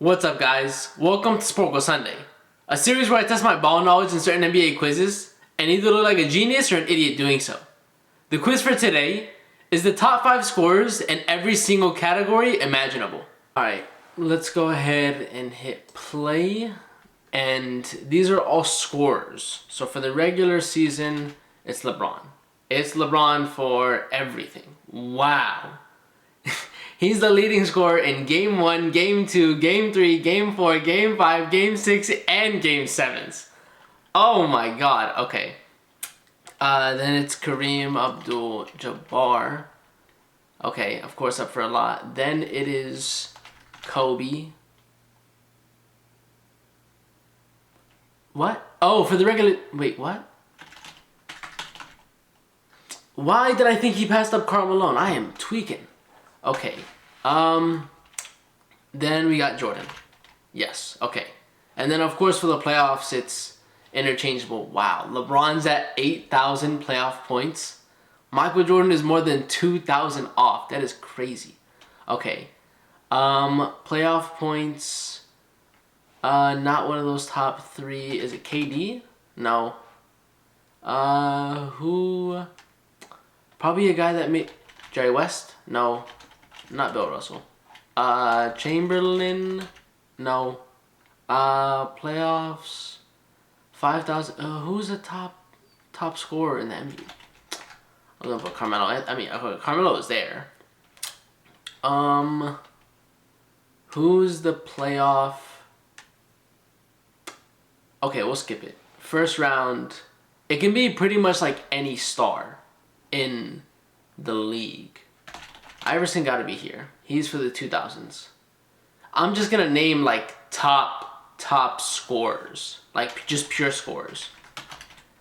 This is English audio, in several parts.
What's up, guys? Welcome to Sporkle Sunday, a series where I test my ball knowledge in certain NBA quizzes and either look like a genius or an idiot doing so. The quiz for today is the top 5 scorers in every single category imaginable. Alright, let's go ahead and hit play. And these are all scorers. So for the regular season, it's LeBron. It's LeBron for everything. Wow. He's the leading scorer in Game 1, Game 2, Game 3, Game 4, Game 5, Game 6, and Game 7s. Oh my god, okay. Then it's Kareem Abdul-Jabbar. Okay, of course up for a lot. Then it is Kobe. What? Oh, for the regular... Wait, what? Why did I think he passed up Karl Malone? I am tweaking. Okay. Then we got Jordan. Yes, okay. And then, of course, for the playoffs, it's interchangeable. Wow. LeBron's at 8,000 playoff points. Michael Jordan is more than 2,000 off. That is crazy. Okay. Playoff points. Not one of those top 3. Is it KD? No. Who? Probably a guy that made... Jerry West? No. Not Bill Russell. Chamberlain? No. Playoffs? 5,000. Who's the top scorer in the NBA? I'm gonna put Carmelo. I mean, Carmelo is there. Who's the playoff? Okay, we'll skip it. First round. It can be pretty much like any star in the league. Iverson got to be here. He's for the 2000s. I'm just gonna name like top scorers, like just pure scorers.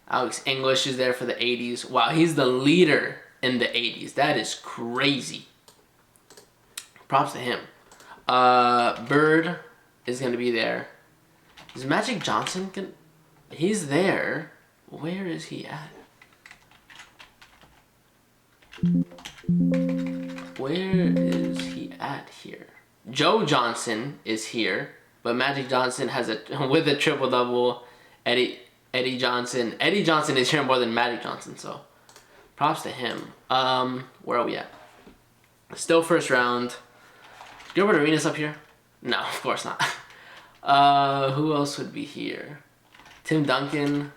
Alex English is there for the 80s. Wow, he's the leader in the 80s. That is crazy. Props to him. Bird is gonna be there. Is Magic Johnson he's there. Where is he at? Where is he at here? Joe Johnson is here, but Magic Johnson has with a triple-double. Eddie Johnson. Eddie Johnson is here more than Magic Johnson, so props to him. Where are we at? Still first round. Gilbert Arenas up here? No, of course not. Who else would be here? Tim Duncan.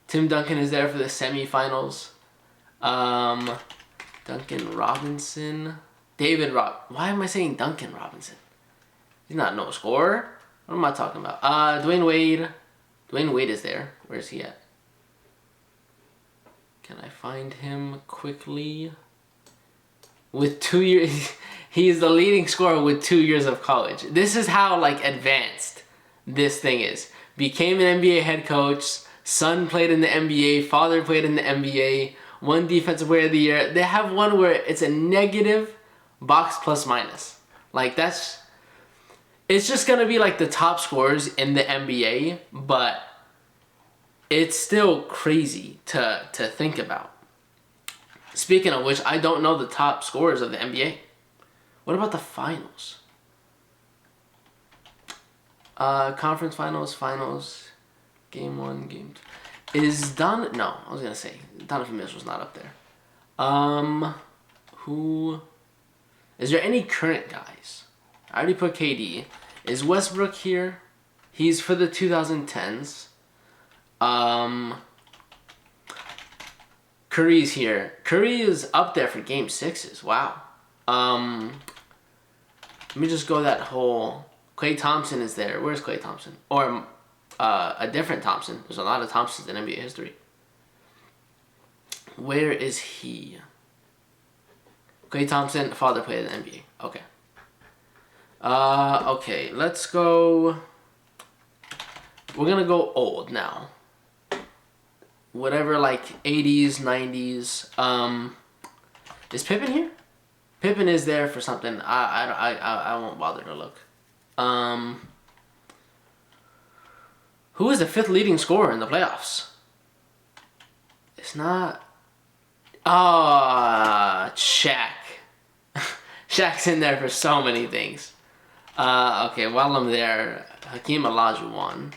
Tim Duncan is there for the semifinals. Duncan Robinson. Why am I saying Duncan Robinson? He's not no scorer. What am I talking about? Dwayne Wade. Dwayne Wade is there. Where is he at? Can I find him quickly? With 2 years... He is the leading scorer with 2 years of college. This is how, like, advanced this thing is. Became an NBA head coach. Son played in the NBA. Father played in the NBA. Won Defensive Player of the Year. They have one where it's a negative box plus minus. Like, that's... It's just going to be, like, the top scorers in the NBA. But it's still crazy to think about. Speaking of which, I don't know the top scorers of the NBA. What about the finals? Conference finals, game 1, game 2. Is Don... No, I was going to say, Donovan Mitchell's not up there. Who... Is there any current guys? I already put KD. Is Westbrook here? He's for the 2010s. Curry's here. Curry is up there for game 6s. Wow. Let me just go that whole... Klay Thompson is there. Where's Klay Thompson? Or a different Thompson. There's a lot of Thompsons in NBA history. Where is he? Klay Thompson, father played in the NBA. Okay. Okay, let's go... We're gonna go old now. Whatever, like, 80s, 90s. Is Pippen here? Pippen is there for something. I won't bother to look. Who is the 5th leading scorer in the playoffs? It's not... Shaq. Shaq's in there for so many things. Okay, while I'm there, Hakeem Olajuwon.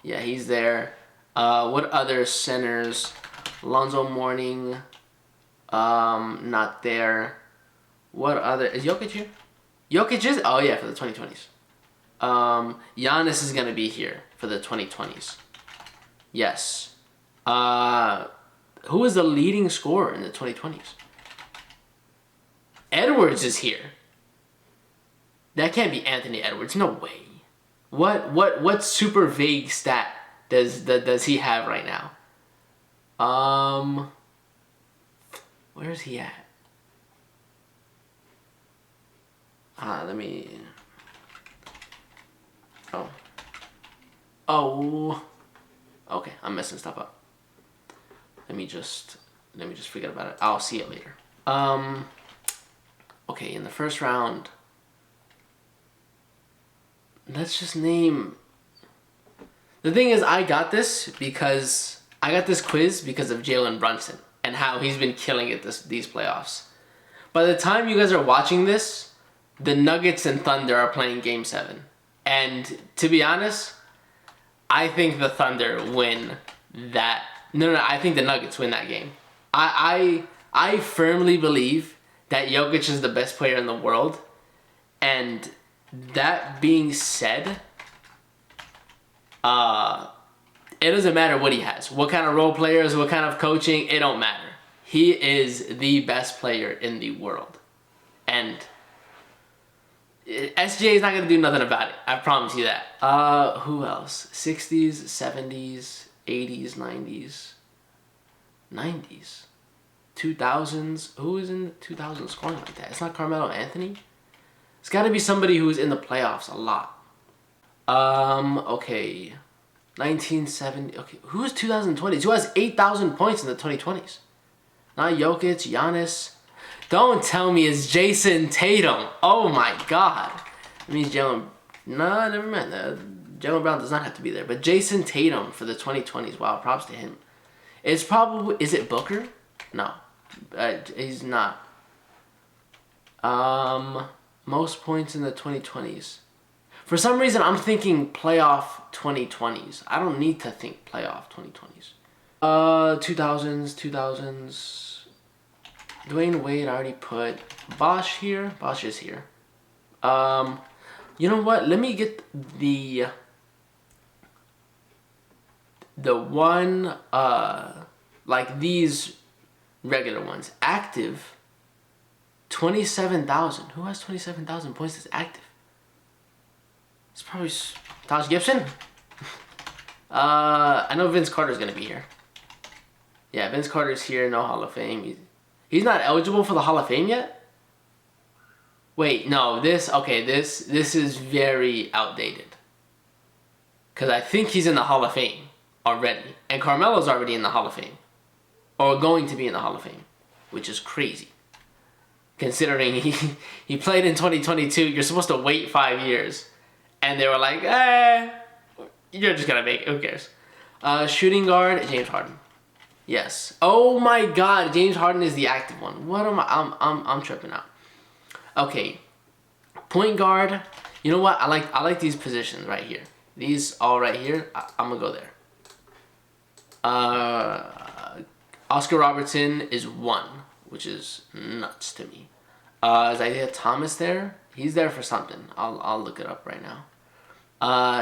Yeah, he's there. What other centers? Alonzo Mourning. Not there. What other? Is Jokic here? Jokic is? Oh yeah, for the 2020s. Giannis is gonna be here for the 2020s. Yes. Who is the leading scorer in the 2020s? Edwards is here. That can't be Anthony Edwards. No way. What super vague stat does he have right now? Where is he at? Let me. Oh. Oh. Okay, I'm messing stuff up. Let me just forget about it. I'll see it later. Okay, in the first round, let's just name. The thing is, I got this quiz because of Jalen Brunson and how he's been killing it these playoffs. By the time you guys are watching this, the Nuggets and Thunder are playing Game 7. And to be honest, I think the Thunder win that. No, I think the Nuggets win that game. I firmly believe that Jokic is the best player in the world. And that being said, it doesn't matter what he has. What kind of role players, what kind of coaching, it don't matter. He is the best player in the world. And SGA is not going to do nothing about it. I promise you that. Who else? 60s, 70s, 80s, 90s, 90s, 2000s. Who is in the 2000s scoring like that? It's not Carmelo Anthony. It's got to be somebody who's in the playoffs a lot. Okay. 1970. Okay, who's 2020s? Who has 8,000 points in the 2020s? Not Jokic, Giannis. Don't tell me it's Jason Tatum. Oh my God. That means Jalen. No, never mind. Jalen Brown does not have to be there. But Jason Tatum for the 2020s. Wow, props to him. It's probably. Is it Booker? No. He's not. Most points in the 2020s. For some reason, I'm thinking playoff 2020s. I don't need to think playoff 2020s. 2000s. Dwayne Wade already put Bosch here. Bosch is here. You know what? Let me get the one like these regular ones. Active 27,000. Who has 27,000 points that's active? It's probably Taj Gibson. I know Vince Carter's gonna be here. Yeah, Vince Carter's here. No Hall of Fame. He's not eligible for the Hall of Fame yet? Wait, no, this is very outdated. Because I think he's in the Hall of Fame already. And Carmelo's already in the Hall of Fame. Or going to be in the Hall of Fame. Which is crazy. Considering he played in 2022, you're supposed to wait 5 years. And they were like, you're just going to make it, who cares? Shooting guard, James Harden. Yes. Oh my God, James Harden is the active one. What am I? I'm tripping out. Okay. Point guard. You know what? I like these positions right here. These all right here. I'm gonna go there. Oscar Robertson is 1, which is nuts to me. Is Isaiah Thomas there? He's there for something. I'll look it up right now.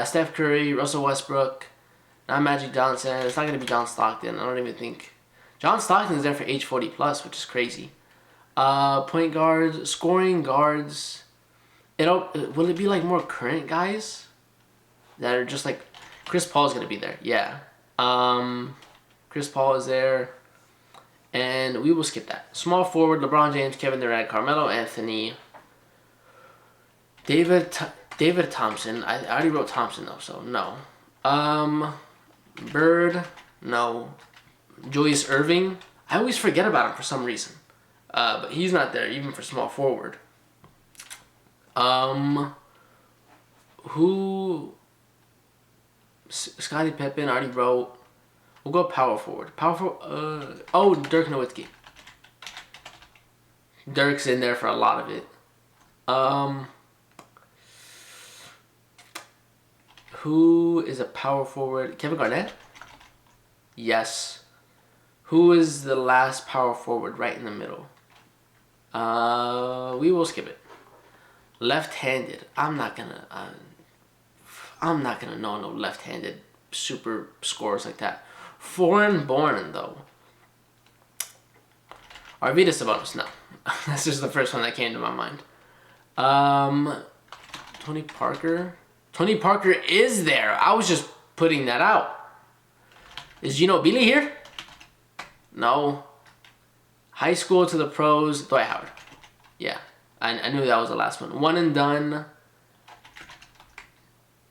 Steph Curry, Russell Westbrook. Not Magic Johnson. It's not going to be John Stockton. I don't even think. John Stockton is there for age 40 plus, which is crazy. Point guards, scoring guards. Will it be like more current guys that are just like Chris Paul's going to be there? Yeah. Chris Paul is there. And we will skip that. Small forward, LeBron James, Kevin Durant, Carmelo Anthony, David Thompson. I already wrote Thompson though, so no. Bird, no. Julius Irving, I always forget about him for some reason. But he's not there, even for small forward. Who? Scottie Pippen, already wrote. We'll go power forward. Dirk Nowitzki. Dirk's in there for a lot of it. Who is a power forward? Kevin Garnett? Yes. Who is the last power forward right in the middle? We will skip it. Left-handed. I'm not gonna know no left-handed super scores like that. Foreign-born though. Arvydas Sabonis. No, that's just the first one that came to my mind. Tony Parker. Tony Parker is there. I was just putting that out. Is Ginobili here? No. High school to the pros. Dwight Howard. Yeah. I knew that was the last one. One and done.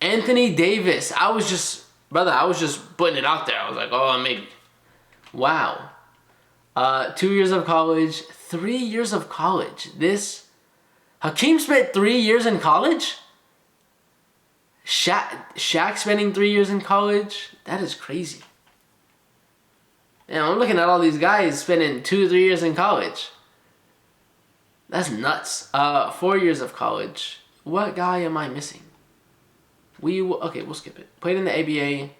Anthony Davis. I was just putting it out there. I was like, oh, maybe. Wow. 2 years of college. 3 years of college. Hakeem spent 3 years in college? Shaq spending 3 years in college? That is crazy. And I'm looking at all these guys spending 2-3 years in college. That's nuts. 4 years of college. What guy am I missing? Okay, we'll skip it. Played in the ABA.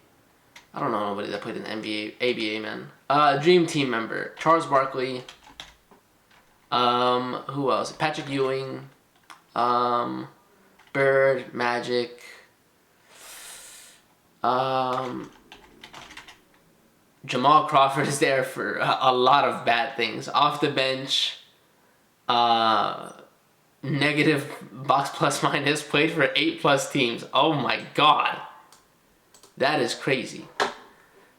I don't know nobody that played in the ABA, man. Dream Team member. Charles Barkley. Who else? Patrick Ewing. Bird. Magic. Jamal Crawford is there for a lot of bad things. Off the bench. Negative box plus minus. Played for 8+ teams. Oh my god. That is crazy.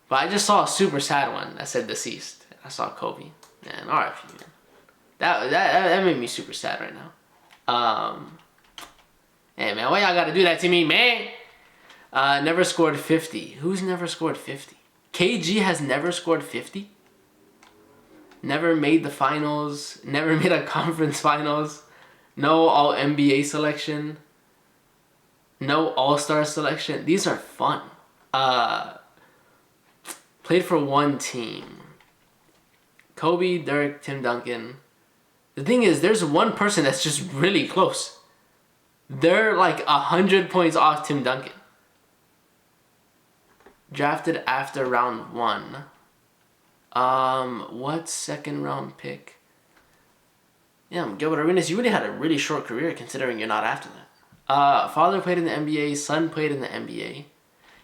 But I just saw a super sad one that said deceased. I saw Kobe. Man, RIP, man. That made me super sad right now. Hey man, why y'all gotta do that to me, man? Never scored 50. Who's never scored 50? KG has never scored 50? Never made the finals. Never made a conference finals. No All-NBA selection. No All-Star selection. These are fun. Played for one team. Kobe, Dirk, Tim Duncan. The thing is, there's one person that's just really close. They're like 100 points off Tim Duncan. Drafted after round 1. What second round pick? Yeah, Gilbert Arenas, you really had a really short career considering you're not after that. Father played in the NBA, son played in the NBA.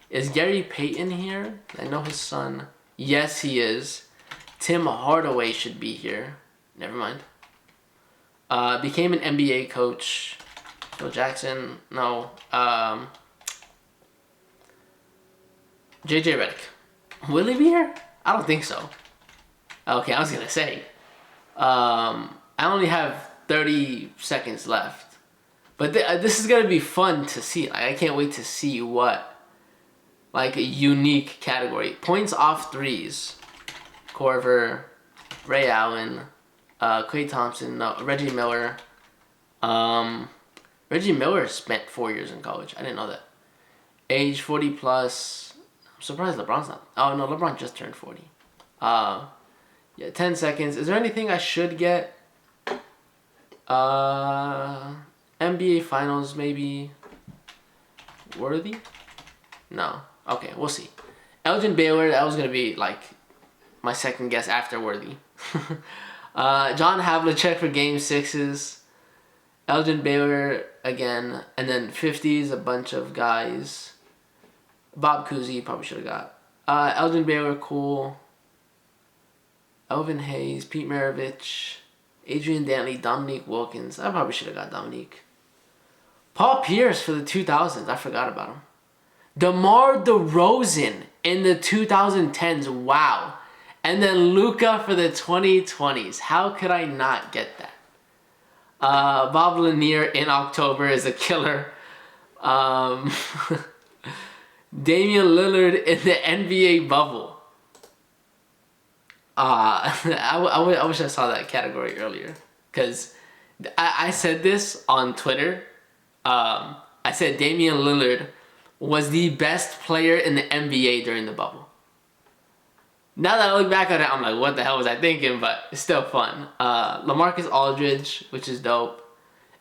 Is Gary Payton here? I know his son. Yes, he is. Tim Hardaway should be here. Never mind. Became an NBA coach. Phil Jackson, no. JJ Redick. Will he be here? I don't think so. Okay, I was gonna say. I only have 30 seconds left. But this is gonna be fun to see. Like, I can't wait to see what, like, a unique category. Points off threes. Corver, Ray Allen, Klay Thompson, no, Reggie Miller. Reggie Miller spent 4 years in college. I didn't know that. Age 40 plus. I'm surprised LeBron's not. Oh no, LeBron just turned 40. Yeah, 10 seconds. Is there anything I should get? NBA Finals maybe. Worthy? No. Okay, we'll see. Elgin Baylor, that was gonna be like my second guess after Worthy. John Havlicek for Game 6s. Elgin Baylor again, and then 50s, a bunch of guys. Bob Cousy probably should have got. Elgin Baylor, cool. Elvin Hayes, Pete Maravich, Adrian Dantley, Dominique Wilkins. I probably should have got Dominique. Paul Pierce for the 2000s. I forgot about him. DeMar DeRozan in the 2010s. Wow. And then Luka for the 2020s. How could I not get that? Bob Lanier in October is a killer. Damian Lillard in the NBA bubble. I wish I saw that category earlier. Because I said this on Twitter. I said Damian Lillard was the best player in the NBA during the bubble. Now that I look back at it, I'm like, what the hell was I thinking? But it's still fun. LaMarcus Aldridge, which is dope.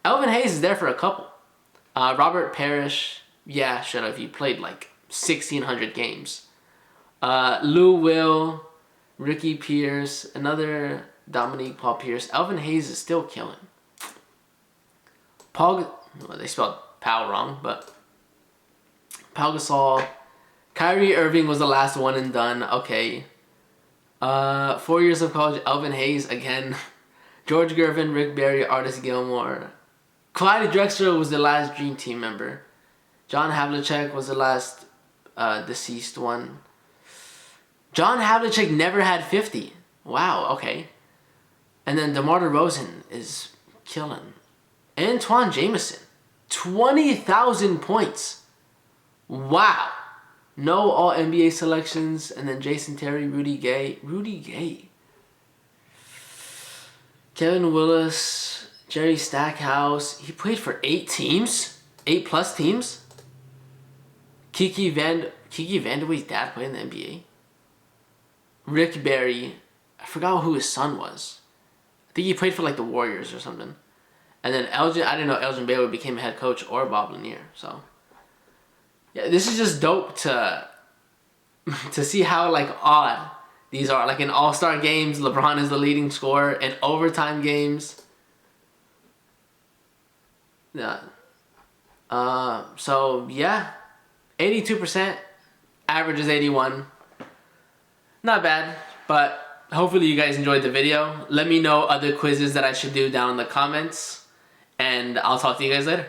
Elvin Hayes is there for a couple. Robert Parrish. Yeah, should have. He played like 1,600 games. Lou Will, Ricky Pierce, another Dominique Paul Pierce. Elvin Hayes is still killing. Well, they spelled Pau wrong, but Pau Gasol. Kyrie Irving was the last one and done. Okay. 4 years of college. Elvin Hayes again. George Gervin, Rick Barry, Artis Gilmore. Clyde Drexler was the last Dream Team member. John Havlicek was the last deceased one. John Havlicek never had 50. Wow, okay. And then DeMar DeRozan is killing. Antoine Jameson, 20,000 points. Wow. No All-NBA selections. And then Jason Terry, Rudy Gay. Kevin Willis, Jerry Stackhouse. He played for 8 teams? 8+ teams? Kiki Vandeweghe's dad played in the NBA? Rick Barry. I forgot who his son was. I think he played for like the Warriors or something. And then I didn't know Elgin Baylor became head coach or Bob Lanier. So yeah, this is just dope to see how like odd these are. Like in All-Star games, LeBron is the leading scorer. In overtime games. Yeah. So yeah, 82%. Average is 81. Not bad, but hopefully you guys enjoyed the video. Let me know other quizzes that I should do down in the comments, and I'll talk to you guys later.